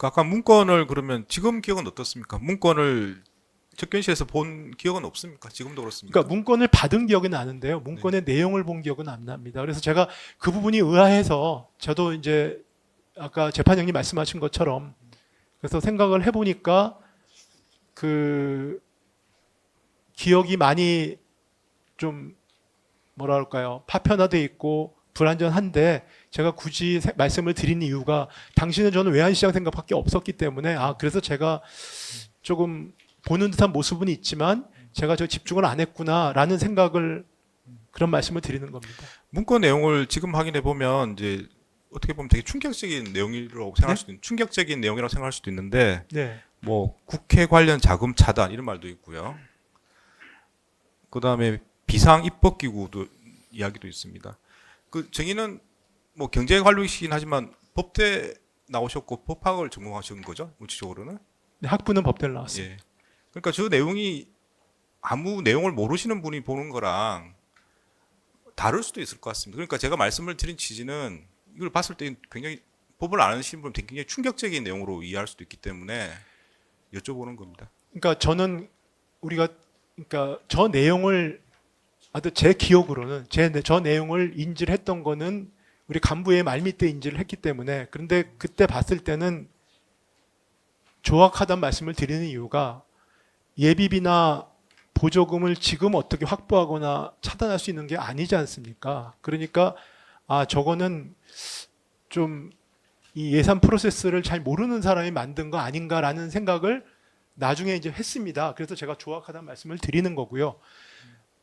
그 아까 문건을 그러면 지금 기억은 어떻습니까? 문건을 접견실에서 본 기억은 없습니까? 지금도 그렇습니까? 그러니까 문건을 받은 기억은 나는데요. 문건의 내용을 본 기억은 안 납니다. 그래서 제가 그 부분이 의아해서 저도 이제 아까 재판장님 말씀하신 것처럼 그래서 생각을 해보니까 그 기억이 많이 좀 뭐랄까요 파편화돼 있고 불완전한데 제가 굳이 말씀을 드린 이유가 당신은 저는 외환시장 생각밖에 없었기 때문에 그래서 제가 조금 보는 듯한 모습은 있지만 제가 저 집중을 안 했구나라는 생각을 그런 말씀을 드리는 겁니다. 문건 내용을 지금 확인해 보면 이제 어떻게 보면 되게 충격적인 내용이라고 생각할 수도 충격적인 내용이라고 생각할 수도 있는데 네. 뭐 국회 관련 자금 차단 이런 말도 있고요. 그다음에 비상 입법 기구도 이야기도 있습니다. 그 정의는 뭐 경제 관료이시긴 하지만 법대 나오셨고 법학을 전공하신 거죠? 물리적으로는? 네, 학부는 법대를 나왔습니다. 예. 그러니까 저 내용이 아무 내용을 모르시는 분이 보는 거랑 다를 수도 있을 것 같습니다. 그러니까 제가 말씀을 드린 취지는 이걸 봤을 때 굉장히 법을 안 아시는 분은 굉장히 충격적인 내용으로 이해할 수도 있기 때문에 여쭤보는 겁니다. 그러니까 저는 그러니까 저 내용을 제 기억으로는 저 내용을 인지를 했던 거는 우리 간부의 말밑에 인지를 했기 때문에 그런데 그때 봤을 때는 조악하다는 말씀을 드리는 이유가 예비비나 보조금을 지금 어떻게 확보하거나 차단할 수 있는 게 아니지 않습니까? 그러니까 저거는 좀 이 예산 프로세스를 잘 모르는 사람이 만든 거 아닌가라는 생각을 나중에 이제 했습니다. 그래서 제가 조악하다는 말씀을 드리는 거고요.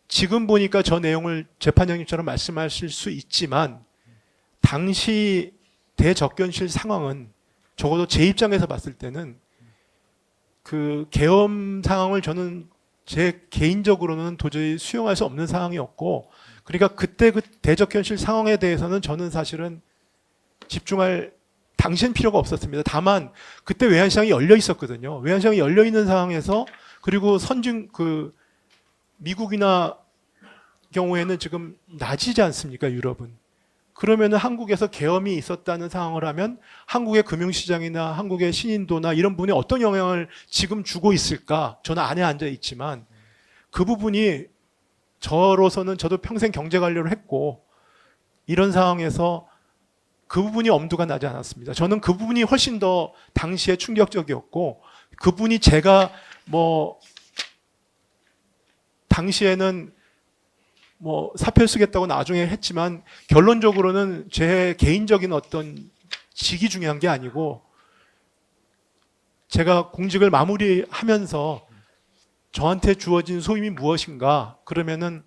지금 보니까 저 내용을 재판장님처럼 말씀하실 수 있지만 당시 대접견실 상황은 적어도 제 입장에서 봤을 때는 그 계엄 상황을 저는 제 개인적으로는 도저히 수용할 수 없는 상황이었고 그러니까 그때 그 대접견실 상황에 대해서는 저는 사실은 집중할 당시엔 필요가 없었습니다. 다만 그때 외환시장이 열려 있었거든요. 외환시장이 열려 있는 상황에서 그리고 미국이나 경우에는 지금 낮이지 않습니까? 유럽은. 그러면은 한국에서 계엄이 있었다는 상황을 하면 한국의 금융시장이나 한국의 신인도나 이런 부분에 어떤 영향을 지금 주고 있을까? 저는 안에 앉아 있지만 그 부분이 저로서는 저도 평생 경제관료를 했고 이런 상황에서 그 부분이 엄두가 나지 않았습니다. 저는 그 부분이 훨씬 더 당시에 충격적이었고 그 부분이 제가 당시에는 사표를 쓰겠다고 나중에 했지만 결론적으로는 제 개인적인 어떤 직이 중요한 게 아니고 제가 공직을 마무리하면서 저한테 주어진 소임이 무엇인가 그러면은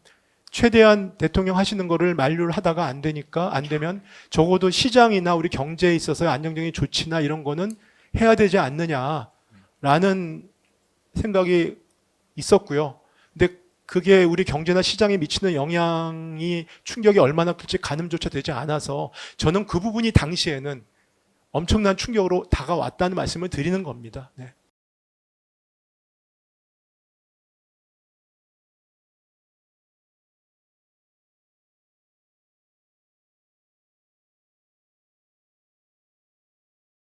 최대한 대통령 하시는 거를 만류를 하다가 안 되면 적어도 시장이나 우리 경제에 있어서 안정적인 조치나 이런 거는 해야 되지 않느냐라는 생각이 있었고요. 근데 그게 우리 경제나 시장에 미치는 영향이 충격이 얼마나 클지 가늠조차 되지 않아서 저는 그 부분이 당시에는 엄청난 충격으로 다가왔다는 말씀을 드리는 겁니다. 네.